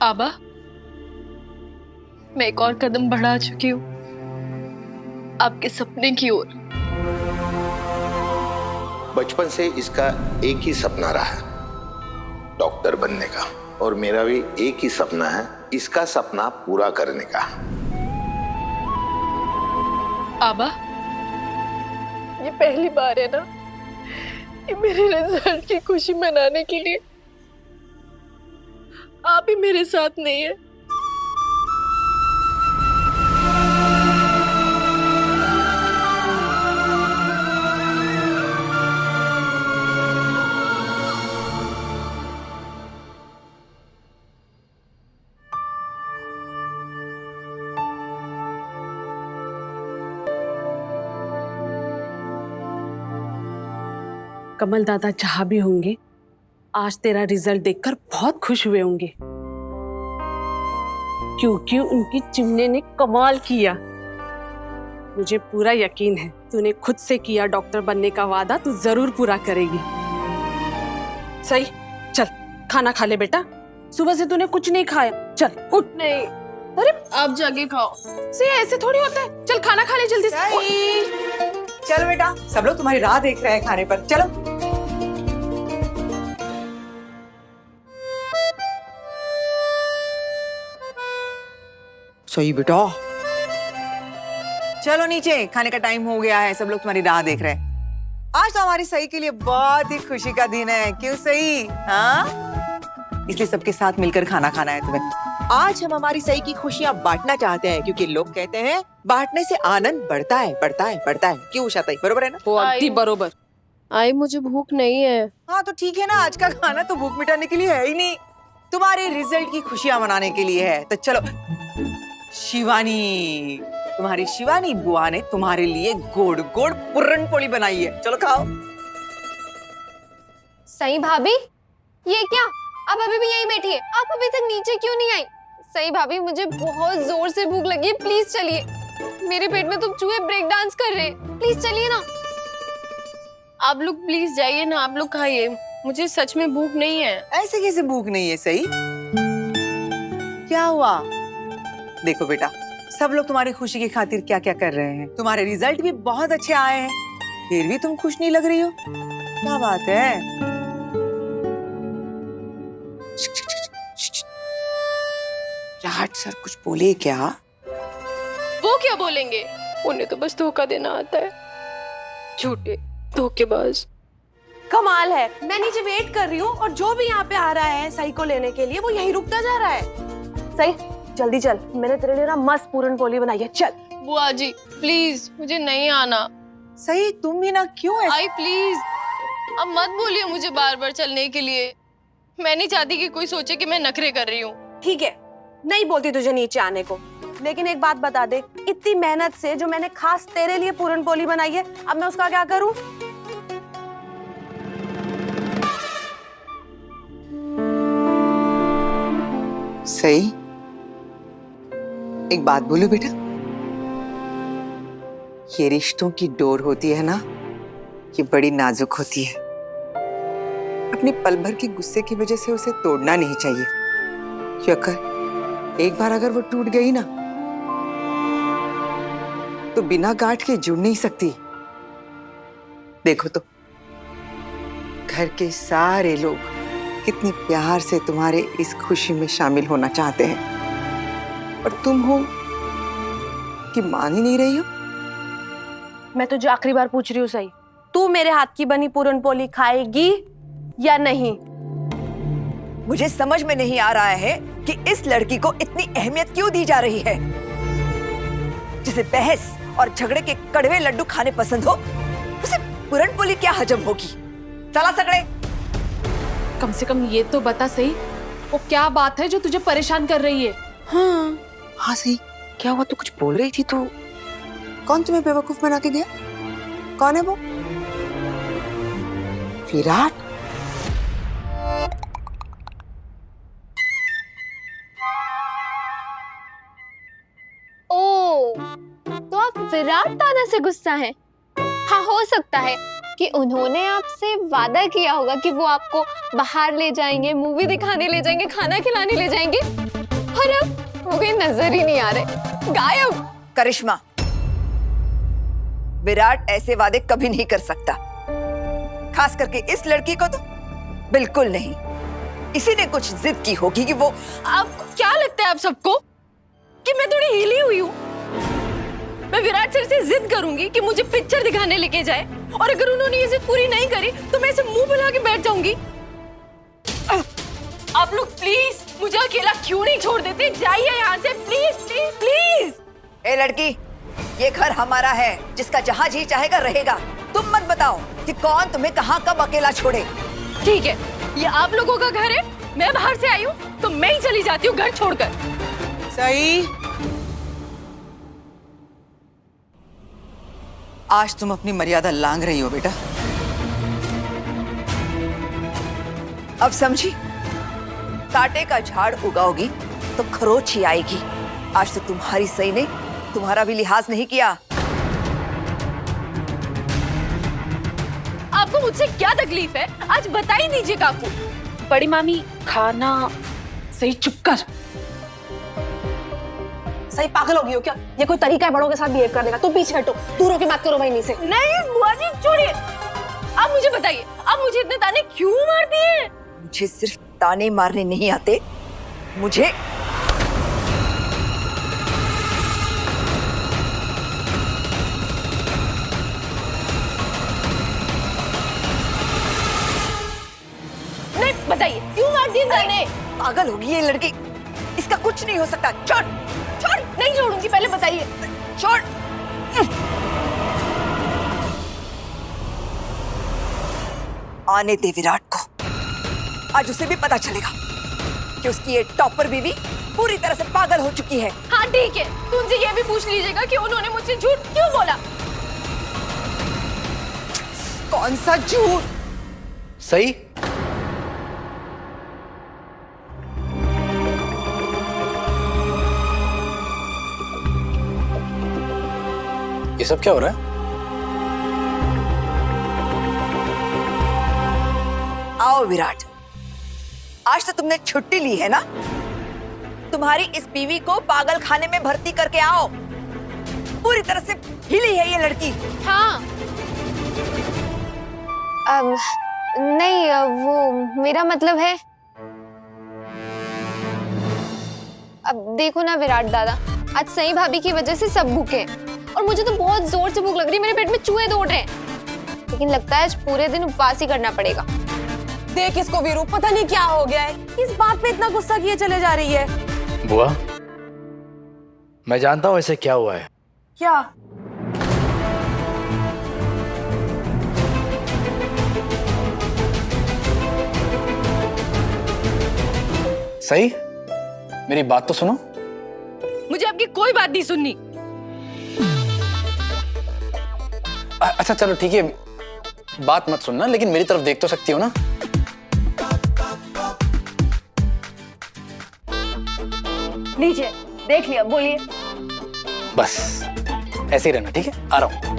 आबा, मैं एक और कदम बढ़ा चुकी हूँ आपके सपने की ओर। बचपन से इसका एक ही सपना रहा है, डॉक्टर बनने का, और मेरा भी एक ही सपना है, इसका सपना पूरा करने का। आबा, ये पहली बार है ना कि मेरे रिजल्ट की खुशी मनाने के लिए आप ही मेरे साथ नहीं है। कमल दादा जहां भी होंगे आज तेरा रिजल्ट देखकर बहुत खुश हुए होंगे, क्योंकि उनकी चिमने ने कमाल किया। मुझे पूरा यकीन है तूने खुद से किया डॉक्टर बनने का वादा तू जरूर पूरा करेगी। सही, चल खाना खा ले बेटा, सुबह से तूने कुछ नहीं खाया। चल उठ। नहीं, अरे आप जाके खाओ। से ऐसे थोड़ी होता है, चल खाना खा ले जल्दी से। चलो बेटा, सब लोग तुम्हारी राह देख रहे हैं खाने पर, चलो। सही बेटा, चलो नीचे, खाने का टाइम हो गया है, सब लोग तुम्हारी राह देख रहे हैं। आज तो हमारी सही के लिए बहुत ही खुशी का दिन है, क्यों सही? हाँ, इसलिए सबके साथ मिलकर खाना खाना है तुम्हें। आज हम हमारी सही की खुशियां बांटना चाहते हैं, क्योंकि लोग कहते हैं बांटने से आनंद बढ़ता है, बढ़ता है, बढ़ता है। क्यों उषा ताई, बरोबर है ना? वो अगदी बरोबर। आई, मुझे भूख नहीं है। हाँ तो ठीक है ना, आज का खाना तो भूख मिटाने के लिए है ही नहीं, तुम्हारे रिजल्ट की खुशियां मनाने के लिए है। तो चलो, शिवानी, तुम्हारी शिवानी बुआ ने तुम्हारे लिए गोड़ गोड़ पूरन पोली बनाई है, चलो खाओ। सही भाभी, ये क्या? आप अभी भी यहीं बैठी है? आप अभी तक नीचे क्यों नहीं आई? सही भाभी, मुझे बहुत जोर से भूख लगी है, प्लीज चलिए। मेरे पेट में तो चूहे ब्रेक डांस कर रहे हैं, प्लीज चलिए ना। आप लोग प्लीज जाइए ना, आप लोग खाइए, मुझे सच में भूख नहीं है। ऐसे कैसे भूख नहीं है सही? क्या हुआ? देखो बेटा, सब लोग तुम्हारी खुशी की खातिर क्या क्या कर रहे हैं। तुम्हारे रिजल्ट भी बहुत अच्छे आए हैं, फिर भी तुम खुश नहीं लग रही हो, क्या बात है? राहत सर कुछ बोले क्या? वो क्या बोलेंगे, उन्हें तो बस धोखा देना आता है, झूठे धोखेबाज। कमाल है, मैं नीचे वेट कर रही हूँ और जो भी यहाँ पे आ रहा है सही को लेने के लिए वो यहीं रुकता जा रहा है। सही, जल्दी चल, मैंने तेरे लिए ना मस्त पूरन पोली बनाई है, चल। बुआ जी प्लीज, मुझे नहीं आना। सही, तुम भी ना क्यों ऐसे? आई प्लीज, अब मत बोलिए मुझे बार बार चलने के लिए। मैं नहीं चाहती कि कोई सोचे कि मैं नखरे कर रही हूँ। ठीक है, नहीं बोलती तुझे नीचे आने को, लेकिन एक बात बता दे, इतनी मेहनत से जो मैंने खास तेरे लिए पूरन पोली बनाई है, अब मैं उसका क्या करूं? सही, एक बात बोलूं बेटा, ये रिश्तों की डोर होती है ना, ये बड़ी नाजुक होती है। अपनी पल भर के गुस्से की वजह से उसे तोड़ना नहीं चाहिए, क्योंकि एक बार अगर वो टूट गई ना तो बिना गांठ के जुड़ नहीं सकती। देखो तो, घर के सारे लोग कितनी प्यार से तुम्हारे इस खुशी में शामिल होना चाहते हैं, और तुम हो कि मान ही नहीं रही हो। मैं तुझे आखिरी बार पूछ रही हूँ सही, तू मेरे हाथ की बनी पूरन पोली खाएगी या नहीं? मुझे समझ में नहीं आ रहा है कि इस लड़की को इतनी अहमियत क्यों दी जा रही है। जिसे बहस और झगड़े के कड़वे लड्डू खाने पसंद हो, उसे पूरन पोली क्या हजम होगी? चला सकड़े। कम से कम ये तो बता सही, वो क्या बात है जो तुझे परेशान कर रही है? हाँ हाँ सही, क्या हुआ? तू कुछ बोल रही थी तो। कौन तुम्हें बेवकूफ बना के गया? कौन है वो? विराट? ओ, तो आप विराट दादा से गुस्सा हैं? हाँ, हो सकता है कि उन्होंने आपसे वादा किया होगा कि वो आपको बाहर ले जाएंगे, मूवी दिखाने ले जाएंगे, खाना खिलाने ले जाएंगे, और अब वो कहीं नजर ही नहीं आ रहे, गायब। करिश्मा, विराट ऐसे वादे कभी नहीं कर सकता, खास करके इस लड़की को तो बिल्कुल नहीं। इसी ने कुछ जिद की होगी कि वो। आपको क्या लगता है आप सबको कि मैं थोड़ी हिली हुई हूँ? मैं विराट सर से जिद करूंगी कि मुझे पिक्चर दिखाने लेके जाए, और अगर उन्होंने ये जिद पूरी नहीं करी तो मैं इसे मुंह फुला के बैठ जाऊंगी। आप लोग प्लीज मुझे अकेला क्यों नहीं छोड़ देते? जाइए यहाँ से प्लीज प्लीज प्लीज। ए लड़की, ये घर हमारा है, जिसका जहाँ जी चाहेगा रहेगा। तुम मत बताओ कि कौन तुम्हें कहाँ कब अकेला छोड़े। ठीक है, ये आप लोगों का घर है, मैं बाहर से आई हूँ तो मैं ही चली जाती हूँ घर छोड़कर। सही। आज तुम अपनी मर्यादा लांघ रही हो बेटा। अब समझी? कांटे का झाड़ उगाओगी तो खरोच ही आएगी। आज तो तुम्हारी सही ने तुम्हारा भी लिहाज नहीं किया। आपको मुझसे क्या तकलीफ है? आज बता ही दीजिए काकू। बड़ी मामी, खाना। सही चुप कर। सही पागल हो गई हो क्या? ये कोई तरीका है बड़ों के साथ बिहेव करने का? तुम पीछे हटो, दूर होके बात करो वहीं से। नहीं बुआ जी, छोड़िए। आप मुझे बताइए, आप मुझे इतने ताने क्यों मारती हैं? मुझे सिर्फ ताने मारने नहीं आते, मुझे नहीं, बताइए क्यों मारती हैं ताने? पागल होगी ये लड़की, इसका कुछ नहीं हो सकता। छोड़ छोड़। नहीं छोड़ूंगी, पहले बताइए। छोड़। आने दे विराट को, आज उसे भी पता चलेगा कि उसकी ये टॉपर बीवी पूरी तरह से पागल हो चुकी है। हाँ ठीक है, तो उनसे ये भी पूछ लीजिएगा कि उन्होंने मुझसे झूठ क्यों बोला। कौन सा झूठ? सही। ये सब क्या हो रहा है? आओ विराट, आज तो तुमने छुट्टी ली है ना? तुम्हारी इस बीवी को पागल खाने में भर्ती करके आओ। पूरी तरह से हिली है ये लड़की। हाँ। नहीं, वो मेरा मतलब है, अब देखो ना विराट दादा, आज सही भाभी की वजह से सब भूखे हैं, और मुझे तो बहुत जोर से भूख लग रही है, मेरे पेट में चूहे दौड़ रहे हैं, लेकिन लगता है आज पूरे दिन उपवास ही करना पड़ेगा। देख इसको वीरू, पता नहीं क्या हो गया है, किस बात पे इतना गुस्सा किए चले जा रही है। बुआ, मैं जानता हूँ इसे क्या हुआ है। क्या? सही, मेरी बात तो सुनो। मुझे आपकी कोई बात नहीं सुननी। अच्छा चलो ठीक है, बात मत सुनना, लेकिन मेरी तरफ देख तो सकती हो ना। लीजिए, देख लिया, बोलिए। बस ऐसे ही रहना, ठीक है? आ रहा हूं।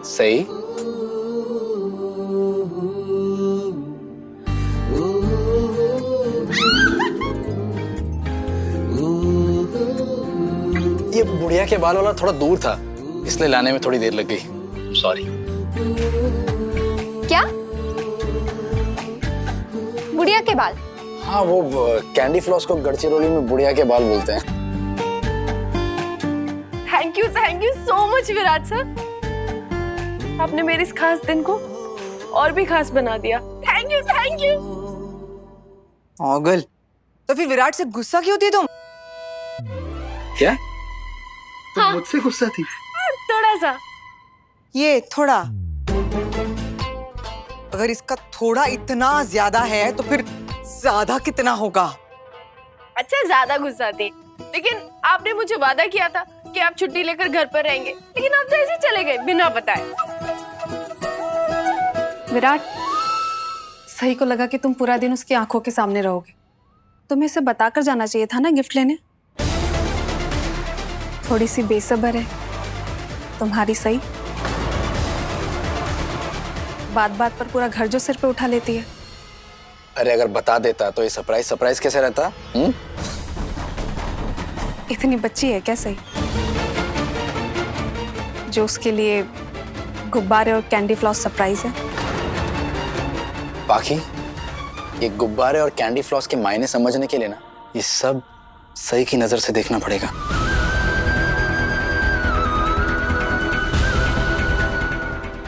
सही। ये बुढ़िया के बाल वाला थोड़ा दूर था, इसलिए लाने में थोड़ी देर लग गई। सॉरी। क्या? बुढ़िया के बाल? हाँ, वो कैंडी फ्लॉस को गढ़चिरौली में बुढ़िया के बाल बोलते हैं। Thank you so much Virat sir, आपने मेरे इस खास दिन को और भी खास बना दिया। Thank you. पागल। तो फिर विराट से गुस्सा क्यों थी तुम? क्या? तुम मुझसे गुस्सा थी? थोड़ा सा। ये थोड़ा, अगर इसका थोड़ा इतना ज्यादा है तो फिर ज्यादा कितना होगा? अच्छा, ज्यादा गुस्सा थी, लेकिन आपने मुझे वादा किया था कि आप छुट्टी लेकर घर पर रहेंगे, लेकिन आप तो ऐसे चले गए बिना बताए। विराट, सही को लगा कि तुम पूरा दिन उसकी आंखों के सामने रहोगे। तुम्हें इसे बताकर जाना चाहिए था ना गिफ्ट लेने। थोड़ी सी बेसब्र है तुम्हारी सही। बात बात पर पूरा घर जो सिर पे उठा लेती है। अरे अगर बता देता तो ये सरप्राइज सरप्राइज कैसे रहता? इतनी बच्ची है क्या सही जो उसके लिए गुब्बारे और कैंडी फ्लॉस सरप्राइज है? बाकी ये गुब्बारे और कैंडी फ्लॉस के मायने समझने के लिए ना ये सब सही की नजर से देखना पड़ेगा।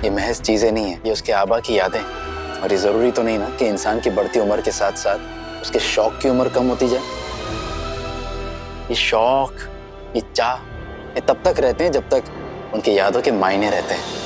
ये महज चीजें नहीं है, ये उसके आबा की यादें। और ये जरूरी तो नहीं ना कि इंसान की बढ़ती उम्र के साथ साथ उसके शौक की उम्र कम होती जाए। ये शौक, ये चाह, ये तब तक रहते हैं जब तक उनकी यादों के मायने रहते हैं।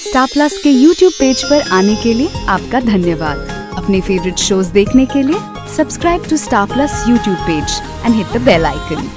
स्टार प्लस के YouTube पेज पर आने के लिए आपका धन्यवाद। अपने फेवरेट शोज देखने के लिए subscribe to star plus YouTube page and hit the bell icon.